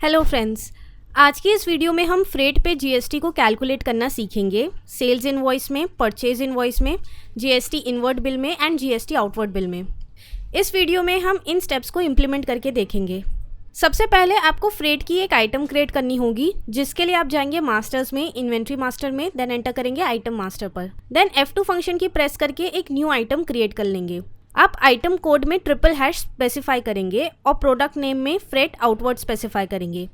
Hello friends, आज की इस वीडियो में हम फ्रेट पे जीएसटी को कैलकुलेट करना सीखेंगे। सेल्स इनवॉइस में, परचेज इनवॉइस में, जीएसटी इनवर्ड बिल में एंड जीएसटी आउटवर्ड बिल में। इस वीडियो में हम इन स्टेप्स को इम्प्लीमेंट करके देखेंगे। सबसे पहले आपको फ्रेट की एक आइटम क्रिएट करनी होगी, जिसके लिए आप जाएंगे मास्टर्स में, इन्वेंट्री मास्टर में, देन एंटर करेंगे आइटम मास्टर पर। देन F2 फंक्शन की प्रेस करके एक न्यू आइटम क्रिएट कर लेंगे। आप आइटम कोड में ## स्पेसिफाई करेंगे और प्रोडक्ट नेम में फ्रेट आउटवर्ड स्पेसिफाई करेंगे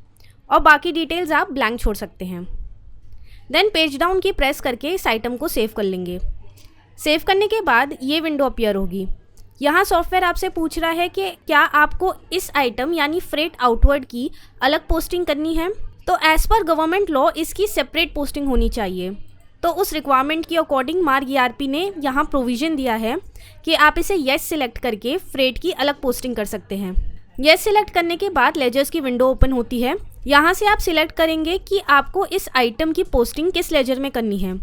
और बाकी डिटेल्स आप ब्लैंक छोड़ सकते हैं। देन पेज डाउन की प्रेस करके इस आइटम को सेव कर लेंगे। सेव करने के बाद ये विंडो अपीयर होगी। यहाँ सॉफ्टवेयर आपसे पूछ रहा है कि क्या आपको इस आइटम यानी फ्रेट आउटवर्ड की अलग पोस्टिंग करनी है। तो एज पर गवर्नमेंट लॉ इसकी सेपरेट पोस्टिंग होनी चाहिए। तो उस रिक्वायरमेंट की अकॉर्डिंग मार्ग ERP ने यहाँ प्रोविज़न दिया है कि आप इसे येस सिलेक्ट करके फ्रेट की अलग पोस्टिंग कर सकते हैं। येस सिलेक्ट करने के बाद लेजर्स की विंडो ओपन होती है। यहाँ से आप सिलेक्ट करेंगे कि आपको इस आइटम की पोस्टिंग किस लेजर में करनी है।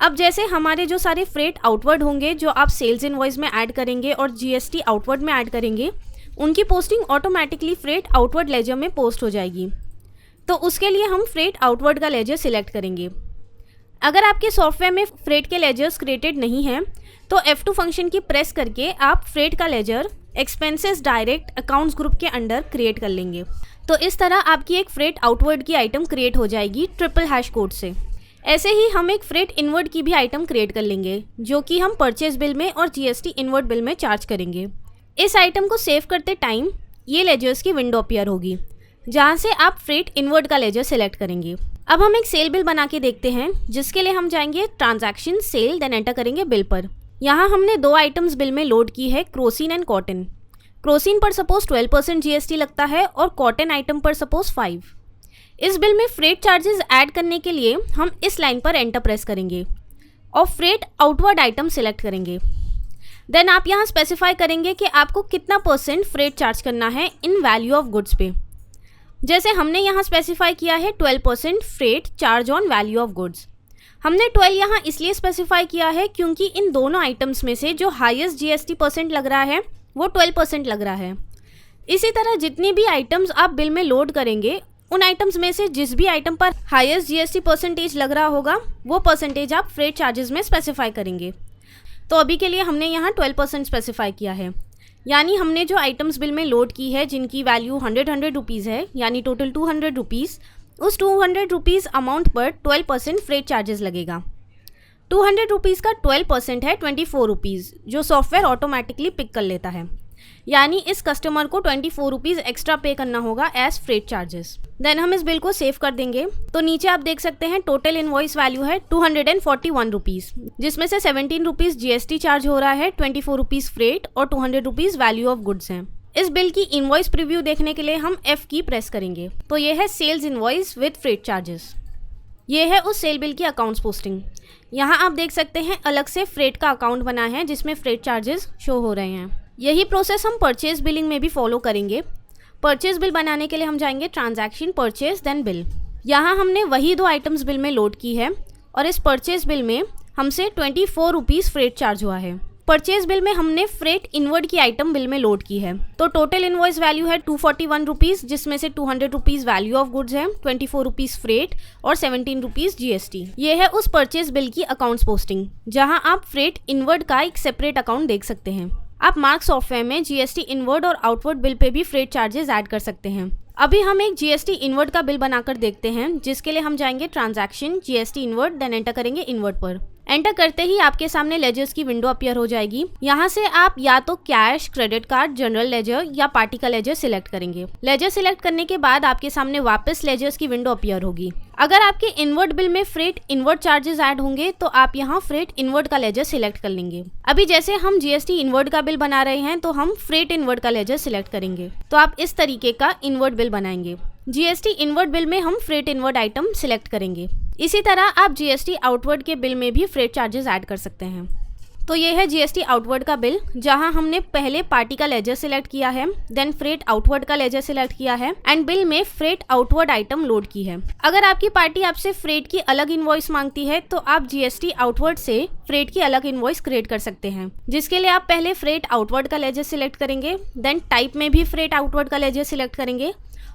अब जैसे हमारे जो सारे फ्रेट आउटवर्ड होंगे जो आप सेल्स इनवॉइस में ऐड करेंगे और जीएसटी आउटवर्ड में ऐड करेंगे, उनकी posting automatically freight outward ledger में पोस्ट हो जाएगी। तो उसके लिए हम फ्रेट आउटवर्ड का लेजर सिलेक्ट करेंगे। अगर आपके सॉफ्टवेयर में फ्रेट के लेजर्स क्रिएटेड नहीं हैं तो F2 फंक्शन की प्रेस करके आप फ्रेट का ledger expenses direct accounts group के अंडर क्रिएट कर लेंगे। तो इस तरह आपकी एक फ्रेट आउटवर्ड की आइटम क्रिएट हो जाएगी ## कोड से। ऐसे ही हम एक फ्रेट इनवर्ड की भी आइटम क्रिएट कर लेंगे, जो कि हम परचेज बिल में और जीएसटी इनवर्ड बिल में चार्ज करेंगे। इस आइटम को सेव करते टाइम ये लेजर्स की विंडो अपीयर होगी, जहाँ से आप फ्रेट इनवर्ड का लेजर सेलेक्ट करेंगे। अब हम एक सेल बिल बना के देखते हैं, जिसके लिए हम जाएंगे ट्रांजैक्शन सेल, देन एंटर करेंगे बिल पर। यहाँ हमने 2 आइटम्स बिल में लोड की है, क्रोसिन एंड कॉटन। क्रोसिन पर सपोज 12% जीएसटी लगता है और कॉटन आइटम पर सपोज 5। इस बिल में फ्रेट चार्जेस ऐड करने के लिए हम इस लाइन पर एंटर प्रेस करेंगे और फ्रेट आउटवर्ड आइटम सिलेक्ट करेंगे। देन आप यहाँ स्पेसिफाई करेंगे कि आपको कितना % फ्रेट चार्ज करना है इन वैल्यू ऑफ गुड्स पे। जैसे हमने यहाँ स्पेसिफाई किया है 12% freight charge on value of goods. हमने 12 यहाँ इसलिए स्पेसिफाई किया है क्योंकि इन दोनों आइटम्स में से जो हाईएस्ट जीएसटी % लग रहा है वो 12% लग रहा है। इसी तरह जितनी भी आइटम्स आप बिल में लोड करेंगे, उन आइटम्स में से जिस भी आइटम पर हाईएस्ट जीएसटी % लग रहा होगा वो % आप फ्रेट चार्जेस में स्पेसिफाई करेंगे। तो अभी के लिए हमने यहाँ 12% स्पेसिफाई किया है, यानी हमने जो आइटम्स बिल में लोड की है जिनकी वैल्यू 100 रुपीज़ है, यानी टोटल 200 रुपीज़, उस 200 रुपीज़ अमाउंट पर 12% फ्रेट चार्जेस लगेगा। 200 रुपीज़ का 12% है 24 रुपीज़, जो सॉफ्टवेयर ऑटोमेटिकली पिक कर लेता है। यानी इस कस्टमर को 24 रुपीज़ एक्स्ट्रा पे करना होगा एज फ्रेट चार्जेस। देन हम इस बिल को सेव कर देंगे। तो नीचे आप देख सकते हैं टोटल इनवॉइस वैल्यू है 241 रुपीज़, जिसमें से 17 रुपीज़ जीएसटी चार्ज हो रहा है, 24 रुपीज़ फ्रेट और 200 रुपीज़ वैल्यू ऑफ गुड्स हैं। इस बिल की इनवॉइस प्रीव्यू देखने के लिए हम F की प्रेस करेंगे। तो ये है sales invoice with freight charges. ये है उस सेल बिल की अकाउंट्स पोस्टिंग। यहाँ आप देख सकते हैं अलग से फ्रेट का अकाउंट बना है जिसमें फ्रेट चार्जेस शो हो रहे हैं। यही प्रोसेस हम परचेज बिलिंग में भी फॉलो करेंगे। परचेज बिल बनाने के लिए हम जाएंगे ट्रांजैक्शन, परचेज, देन बिल। यहाँ हमने वही 2 आइटम्स बिल में लोड की है और इस परचेज बिल में हमसे 24 रुपीज़ फ्रेट चार्ज हुआ है। परचेज बिल में हमने फ्रेट इनवर्ड की आइटम बिल में लोड की है। तो टोटल इनवॉइस वैल्यू है 241 रुपीज़, जिसमें से 200 रुपीज़ वैल्यू ऑफ गुड्स है, 24 रुपीज़ फ्रेट और 17 रुपीज़ जीएसटी। ये है उस परचेज बिल की अकाउंट्स पोस्टिंग, जहां आप फ्रेट इनवर्ड का एक सेपरेट अकाउंट देख सकते हैं। आप मार्क सॉफ्टवेयर में जीएसटी इनवर्ड और आउटवर्ड बिल पे भी फ्रेट चार्जेस ऐड कर सकते हैं। अभी हम एक जीएसटी इनवर्ड का बिल बनाकर देखते हैं, जिसके लिए हम जाएंगे transaction, GST inward, then enter करेंगे इनवर्ड पर। एंटर करते ही आपके सामने लेजर्स की विंडो अपीयर हो जाएगी। यहाँ से आप या तो cash, credit card, general ledger या पार्टी का लेजर सिलेक्ट करेंगे। लेजर सिलेक्ट करने के बाद आपके सामने वापस लेजर्स की विंडो अपीयर होगी। अगर आपके इनवर्ड बिल में फ्रेट इनवर्ड चार्जेस ऐड होंगे तो आप यहाँ फ्रेट इनवर्ड का लेजर सिलेक्ट कर लेंगे। अभी जैसे हम जीएसटी इनवर्ड का बिल बना रहे हैं तो हम फ्रेट इनवर्ड का लेजर सिलेक्ट करेंगे। तो आप इस तरीके का इनवर्ड बिल बनाएंगे। जीएसटी इनवर्ड बिल में हम फ्रेट इनवर्ड आइटम सिलेक्ट करेंगे। इसी तरह आप जीएसटी आउटवर्ड के बिल में भी फ्रेट चार्जेस ऐड कर सकते हैं। तो ये है जीएसटी आउटवर्ड का बिल, जहां हमने पहले पार्टी का लेजर सिलेक्ट किया है, देन फ्रेट आउटवर्ड का लेजर सिलेक्ट किया है एंड बिल में फ्रेट आउटवर्ड आइटम लोड की है। अगर आपकी पार्टी आपसे फ्रेट की अलग इनवॉइस मांगती है तो आप जीएसटी आउटवर्ड से फ्रेट की अलग इनवॉइस क्रिएट कर सकते हैं, जिसके लिए आप पहले फ्रेट आउटवर्ड का लेजर सिलेक्ट करेंगे, देन टाइप में भी फ्रेट आउटवर्ड का लेजर सिलेक्ट करेंगे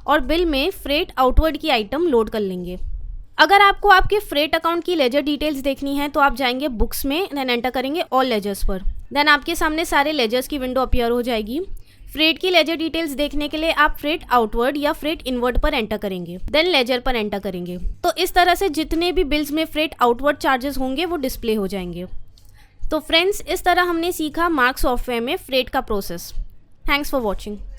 और बिल में फ्रेट आउटवर्ड की आइटम लोड कर लेंगे। अगर आपको आपके फ्रेट अकाउंट की लेजर डिटेल्स देखनी है तो आप जाएंगे बुक्स में, देन एंटर करेंगे ऑल लेजर्स पर। देन आपके सामने सारे लेजर्स की विंडो अपीयर हो जाएगी। फ्रेट की लेजर डिटेल्स देखने के लिए आप फ्रेट आउटवर्ड या फ्रेट इनवर्ड पर एंटर करेंगे, देन लेजर पर एंटर करेंगे। तो इस तरह से जितने भी बिल्स में फ्रेट आउटवर्ड चार्जेस होंगे वो डिस्प्ले हो जाएंगे। तो फ्रेंड्स, इस तरह हमने सीखा मार्क सॉफ्टवेयर में फ्रेट का प्रोसेस। Thanks for watching.